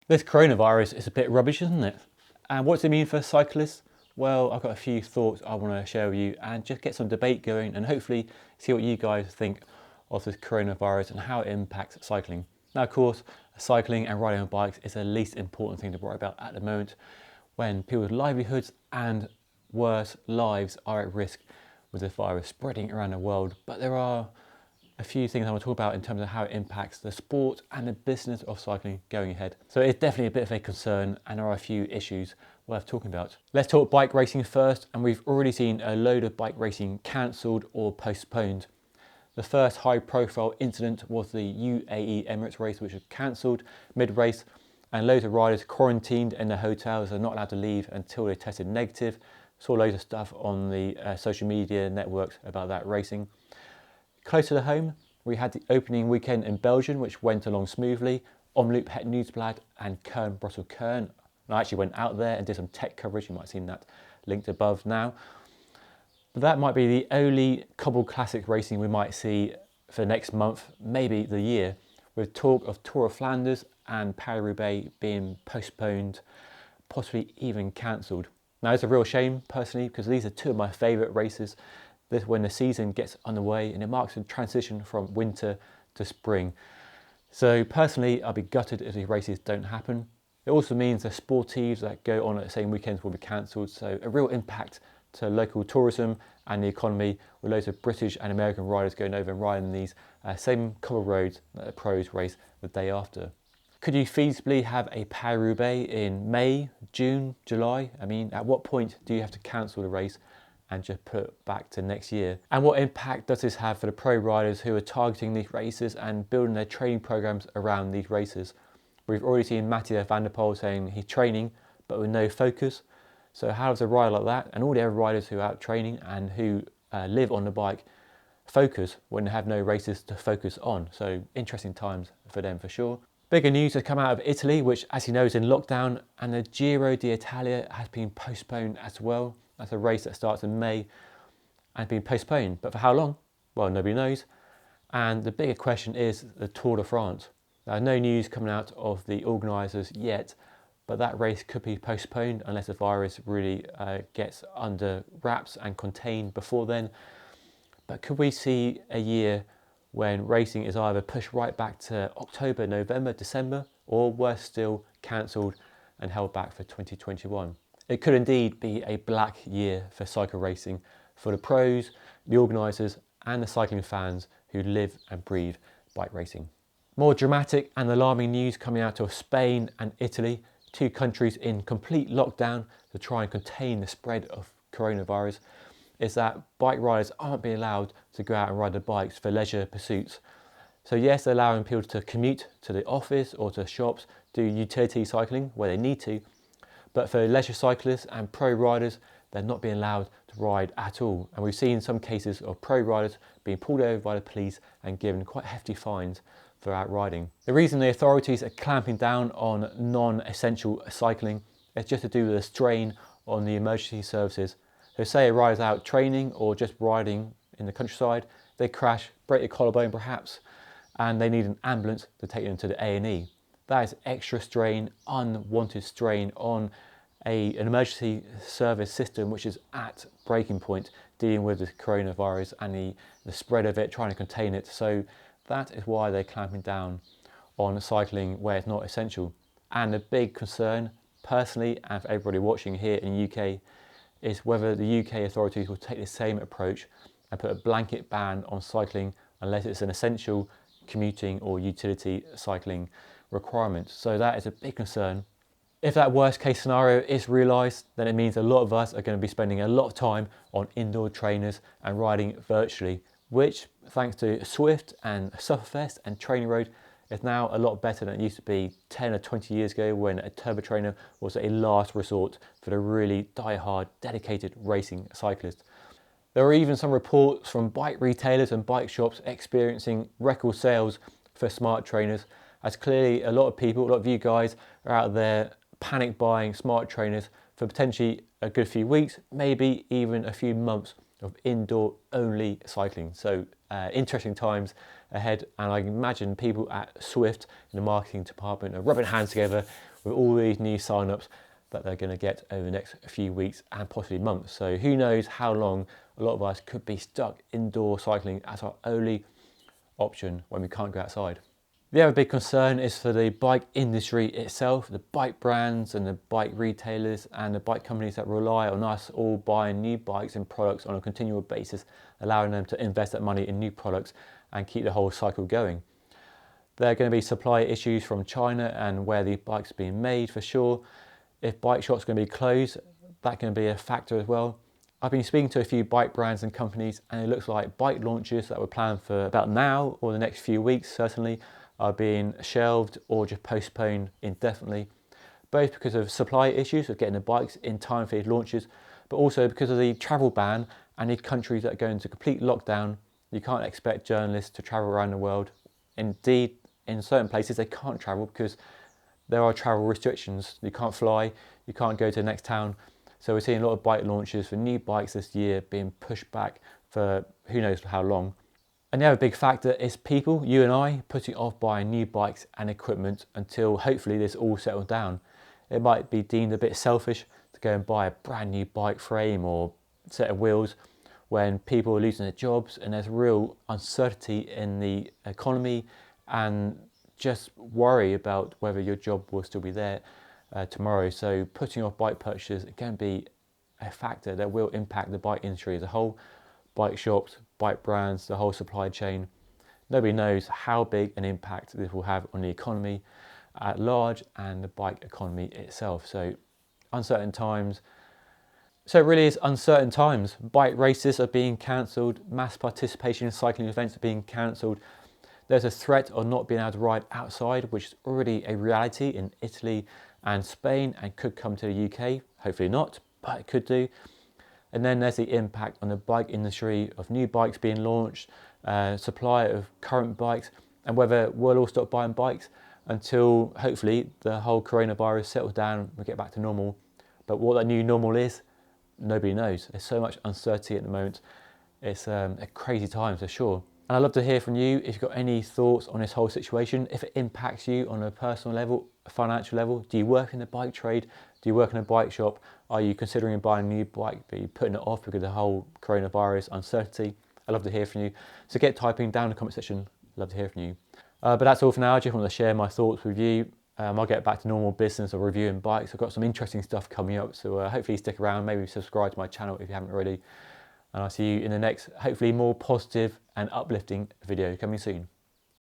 This coronavirus is a bit rubbish, isn't it? And what does it mean for cyclists? Well, I've got a few thoughts I want to share with you and just get some debate going and hopefully see what you guys think of this coronavirus and how it impacts cycling. Now, of course, cycling and riding on bikes is the least important thing to worry about at the moment when people's livelihoods and worse, lives are at risk with this virus spreading around the world. But there are a few things I want to talk about in terms of how it impacts the sport and the business of cycling going ahead. So it's definitely a bit of a concern and there are a few issues worth talking about. Let's talk bike racing first, and we've already seen a load of bike racing cancelled or postponed. The first high profile incident was the UAE Emirates race, which was cancelled mid-race, and loads of riders quarantined in their hotels and not allowed to leave until they tested negative. Saw loads of stuff on the social media networks about that racing. Closer to home, we had the opening weekend in Belgium, which went along smoothly. Omloop Het Nieuwsblad and Kern Brussels Kern. I actually went out there and did some tech coverage. You might have seen that linked above now. But that might be the only Cobble Classic racing we might see for the next month, maybe the year, with talk of Tour of Flanders and Paris-Roubaix being postponed, possibly even cancelled. Now, it's a real shame, personally, because these are two of my favourite races. This when the season gets underway and it marks a transition from winter to spring. So personally, I'll be gutted if these races don't happen. It also means the sportives that go on at the same weekends will be cancelled, so a real impact to local tourism and the economy, with loads of British and American riders going over and riding these same cobble roads that the pros race the day after. Could you feasibly have a Paris-Roubaix in May, June, July? I mean, at what point do you have to cancel the race and just put it back to next year? And what impact does this have for the pro riders who are targeting these races and building their training programs around these races? We've already seen Mathieu van der Poel saying he's training but with no focus. So how does a rider like that and all the other riders who are out training and who live on the bike focus when they have no races to focus on? So interesting times for them for sure. Bigger news has come out of Italy, which as you know is in lockdown, and the Giro d'Italia has been postponed as well. That's a race that starts in May and been postponed. But for how long? Well, nobody knows. And the bigger question is the Tour de France. Now, no news coming out of the organisers yet, but that race could be postponed unless the virus really gets under wraps and contained before then. But could we see a year when racing is either pushed right back to October, November, December, or worse still, cancelled and held back for 2021? It could indeed be a black year for cycle racing for the pros, the organisers and the cycling fans who live and breathe bike racing. More dramatic and alarming news coming out of Spain and Italy, two countries in complete lockdown to try and contain the spread of coronavirus, is that bike riders aren't being allowed to go out and ride their bikes for leisure pursuits. So yes, they're allowing people to commute to the office or to shops, do utility cycling where they need to, but for leisure cyclists and pro riders, they're not being allowed to ride at all. And we've seen some cases of pro riders being pulled over by the police and given quite hefty fines for out riding. The reason the authorities are clamping down on non-essential cycling is just to do with the strain on the emergency services. So say a rider's out training or just riding in the countryside, they crash, break their collarbone perhaps, and they need an ambulance to take them to the A&E. That is extra strain, unwanted strain on an emergency service system which is at breaking point, dealing with the coronavirus and the spread of it, trying to contain it. So that is why they're clamping down on cycling where it's not essential. And the big concern, personally, and for everybody watching here in the UK, is whether the UK authorities will take the same approach and put a blanket ban on cycling unless it's an essential commuting or utility cycling requirement. So that is a big concern. If that worst case scenario is realised, then it means a lot of us are going to be spending a lot of time on indoor trainers and riding virtually, which thanks to Swift and Sufferfest and Training Road is now a lot better than it used to be 10 or 20 years ago when a turbo trainer was a last resort for the really die-hard, dedicated racing cyclist. There are even some reports from bike retailers and bike shops experiencing record sales for smart trainers, as clearly a lot of people, a lot of you guys are out there panic buying smart trainers for potentially a good few weeks, maybe even a few months of indoor only cycling. So interesting times ahead, and I imagine people at Swift in the marketing department are rubbing hands together with all these new sign-ups that they're going to get over the next few weeks and possibly months. So who knows how long a lot of us could be stuck indoor cycling as our only option when we can't go outside. The other big concern is for the bike industry itself, the bike brands and the bike retailers and the bike companies that rely on us all buying new bikes and products on a continual basis, allowing them to invest that money in new products and keep the whole cycle going. There are going to be supply issues from China and where the bikes are being made for sure. If bike shops are going to be closed, that's going to be a factor as well. I've been speaking to a few bike brands and companies, and it looks like bike launches that were planned for about now or the next few weeks certainly are being shelved or just postponed indefinitely, both because of supply issues of getting the bikes in time for these launches, but also because of the travel ban and the countries that are going into complete lockdown. You can't expect journalists to travel around the world. Indeed, in certain places they can't travel because there are travel restrictions. You can't fly, you can't go to the next town. So we're seeing a lot of bike launches for new bikes this year being pushed back for who knows how long. And the other big factor is people, you and I, putting off buying new bikes and equipment until hopefully this all settles down. It might be deemed a bit selfish to go and buy a brand new bike frame or set of wheels when people are losing their jobs and there's real uncertainty in the economy and just worry about whether your job will still be there tomorrow. So putting off bike purchases can be a factor that will impact the bike industry as a whole. Bike shops, bike brands, the whole supply chain. Nobody knows how big an impact this will have on the economy at large and the bike economy itself. So uncertain times. So it really is uncertain times. Bike races are being cancelled. Mass participation in cycling events are being cancelled. There's a threat of not being able to ride outside, which is already a reality in Italy and Spain and could come to the UK. Hopefully not, but it could do. And then there's the impact on the bike industry of new bikes being launched, supply of current bikes, and whether we'll all stop buying bikes until hopefully the whole coronavirus settles down and we get back to normal. But what that new normal is, nobody knows. There's so much uncertainty at the moment. It's a crazy time for sure. And I'd love to hear from you if you've got any thoughts on this whole situation, if it impacts you on a personal level, a financial level. Do you work in the bike trade? Do you work in a bike shop? Are you considering buying a new bike, but you're putting it off because of the whole coronavirus uncertainty? I'd love to hear from you. So get typing down in the comment section. I'd love to hear from you. But that's all for now. I just want to share my thoughts with you. I'll get back to normal business of reviewing bikes. I've got some interesting stuff coming up, so hopefully stick around. Maybe subscribe to my channel if you haven't already. And I'll see you in the next, hopefully more positive and uplifting video coming soon.